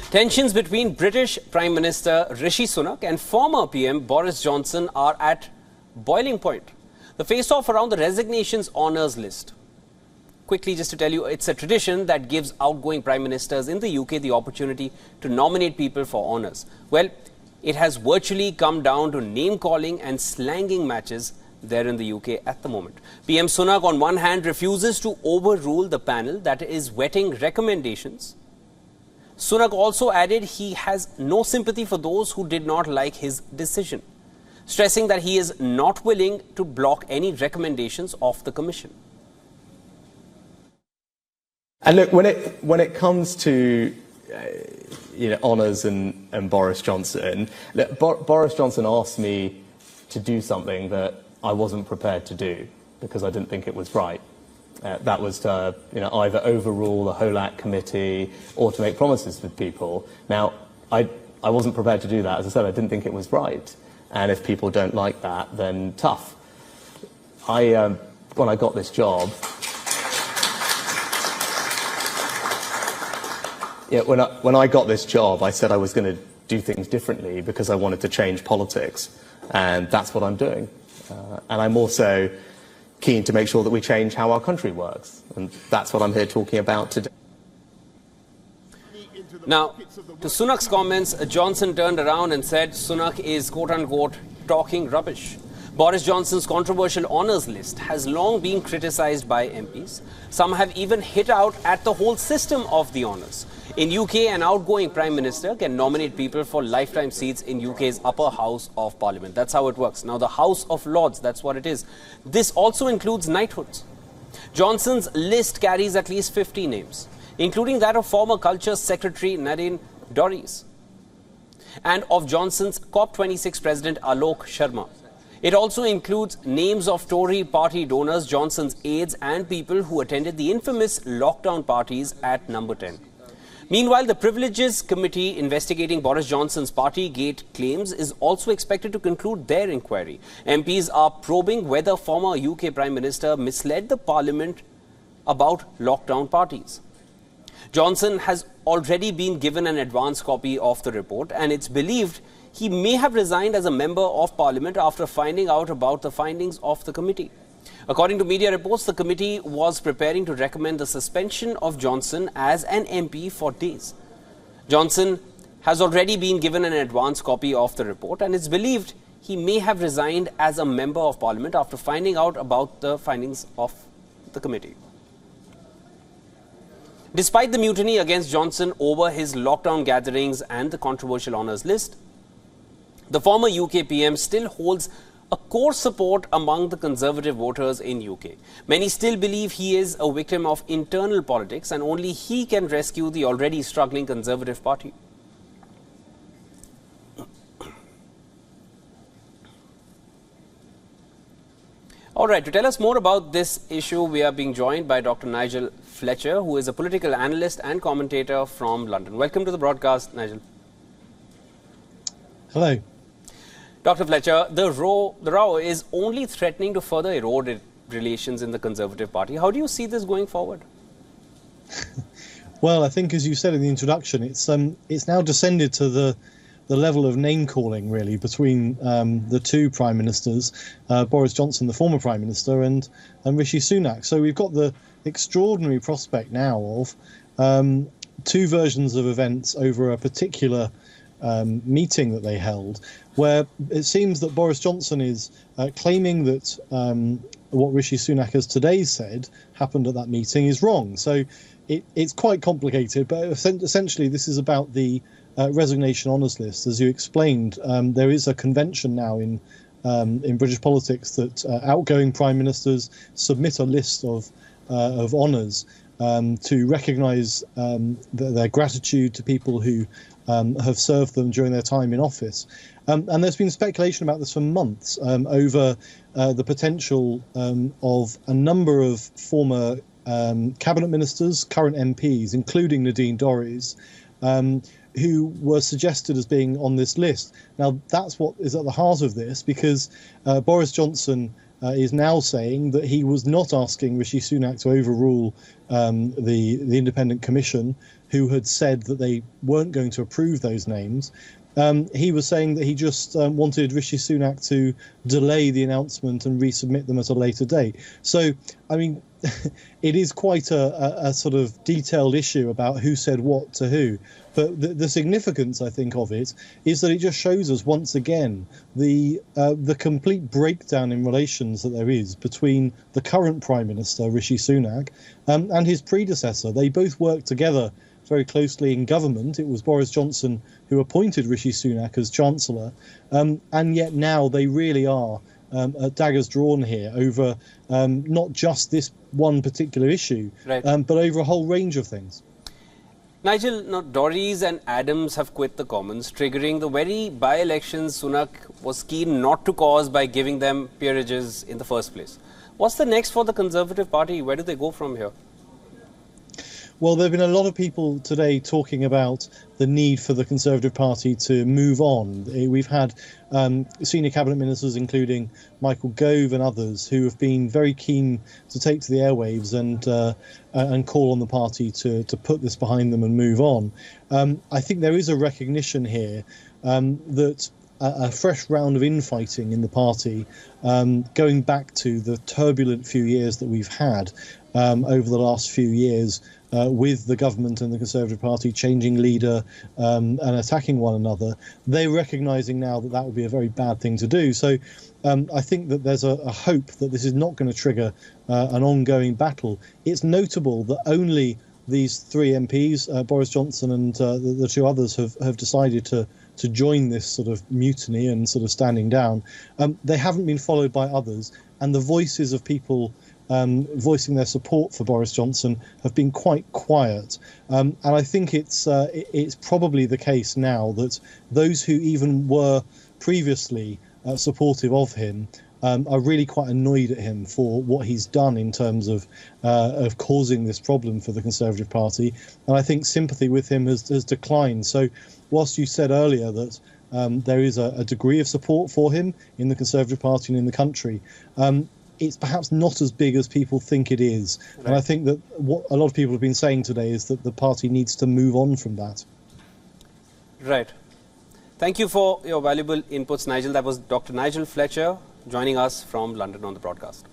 Tensions between British Prime Minister Rishi Sunak and former PM Boris Johnson are at boiling point. The face-off around the resignations honours list. Quickly, just to tell you, it's a tradition that gives outgoing Prime Ministers in the UK the opportunity to nominate people for honours. Well, it has virtually come down to name-calling and slanging matches there in the UK at the moment. PM Sunak on one hand refuses to overrule the panel that is vetting recommendations. Sunak also added he has no sympathy for those who did not like his decision, stressing that he is not willing to block any recommendations of the Commission. And look, when it comes to honours and Boris Johnson, look, Boris Johnson asked me to do something that I wasn't prepared to do because I didn't think it was right. That was to either overrule the whole Act committee or to make promises to people. Now, I wasn't prepared to do that. As I said, I didn't think it was right. And if people don't like that, then tough. When I got this job, when I got this job, I said I was going to do things differently because I wanted to change politics. And that's what I'm doing. And I'm also keen to make sure that we change how our country works. And that's what I'm here talking about today. Now, to Sunak's comments, Johnson turned around and said Sunak is, quote-unquote, talking rubbish. Boris Johnson's controversial honours list has long been criticised by MPs. Some have even hit out at the whole system of the honours. In UK, an outgoing Prime Minister can nominate people for lifetime seats in UK's upper house of Parliament. That's how it works. Now, the House of Lords, that's what it is. This also includes knighthoods. Johnson's list carries at least 50 names, including that of former Culture Secretary Nadine Dorries and of Johnson's COP26 President Alok Sharma. It also includes names of Tory party donors, Johnson's aides and people who attended the infamous lockdown parties at Number 10. Meanwhile, the Privileges Committee investigating Boris Johnson's Partygate claims is also expected to conclude their inquiry. MPs are probing whether former UK Prime Minister misled the Parliament about lockdown parties. Johnson has already been given an advance copy of the report, and it's believed he may have resigned as a member of Parliament after finding out about the findings of the committee. According to media reports, the committee was preparing to recommend the suspension of Johnson as an MP for days. Johnson has already been given an advance copy of the report, and it's believed he may have resigned as a member of Parliament after finding out about the findings of the committee. Despite the mutiny against Johnson over his lockdown gatherings and the controversial honours list, the former UK PM still holds a core support among the Conservative voters in UK. Many still believe he is a victim of internal politics and only he can rescue the already struggling Conservative Party. All right, to tell us more about this issue, we are being joined by Dr. Nigel Fletcher, who is a political analyst and commentator from London. Welcome to the broadcast, Nigel. Hello. Dr. Fletcher, the row is only threatening to further erode relations in the Conservative Party. How do you see this going forward? Well, I think, as you said in the introduction, it's now descended to the level of name-calling, really, between the two Prime Ministers, Boris Johnson, the former Prime Minister, and Rishi Sunak. So we've got the extraordinary prospect now of two versions of events over a particular meeting that they held, where it seems that Boris Johnson is claiming that what Rishi Sunak has today said happened at that meeting is wrong. So it's quite complicated, but essentially this is about the resignation honours list. As you explained, there is a convention now in British politics that outgoing Prime Ministers submit a list of honours to recognise their gratitude to people who have served them during their time in office. And there's been speculation about this for months over the potential of a number of former cabinet ministers, current MPs, including Nadine Dorries, who were suggested as being on this list. Now, that's what is at the heart of this, because Boris Johnson is now saying that he was not asking Rishi Sunak to overrule the independent commission, who had said that they weren't going to approve those names. He was saying that he just wanted Rishi Sunak to delay the announcement and resubmit them at a later date. So, I mean, it is quite a sort of detailed issue about who said what to who. But the significance, I think, of it is that it just shows us once again the complete breakdown in relations that there is between the current Prime Minister, Rishi Sunak, and his predecessor. They both worked together very closely in government. It was Boris Johnson who appointed Rishi Sunak as Chancellor, and yet now they really are at daggers drawn here over not just this one particular issue, right, but over a whole range of things. Nigel, now Dorries and Adams have quit the Commons, triggering the very by-elections Sunak was keen not to cause by giving them peerages in the first place. What's the next for the Conservative Party? Where do they go from here? Well, there have been a lot of people today talking about the need for the Conservative Party to move on. We've had senior cabinet ministers, including Michael Gove and others, who have been very keen to take to the airwaves and call on the party to put this behind them and move on. I think there is a recognition here that a fresh round of infighting in the party, going back to the turbulent few years that we've had over the last few years, with the government and the Conservative Party changing leader and attacking one another, they're recognising now that that would be a very bad thing to do. So I think that there's a hope that this is not going to trigger an ongoing battle. It's notable that only these three MPs, Boris Johnson and the two others, have decided to join this sort of mutiny and sort of standing down. They haven't been followed by others, and the voices of people voicing their support for Boris Johnson have been quite quiet. And I think it's probably the case now that those who even were previously supportive of him are really quite annoyed at him for what he's done in terms of causing this problem for the Conservative Party. And I think sympathy with him has declined. So whilst you said earlier that there is a degree of support for him in the Conservative Party and in the country, it's perhaps not as big as people think it is. Right. And I think that what a lot of people have been saying today is that the party needs to move on from that. Right. Thank you for your valuable inputs, Nigel. That was Dr. Nigel Fletcher joining us from London on the broadcast.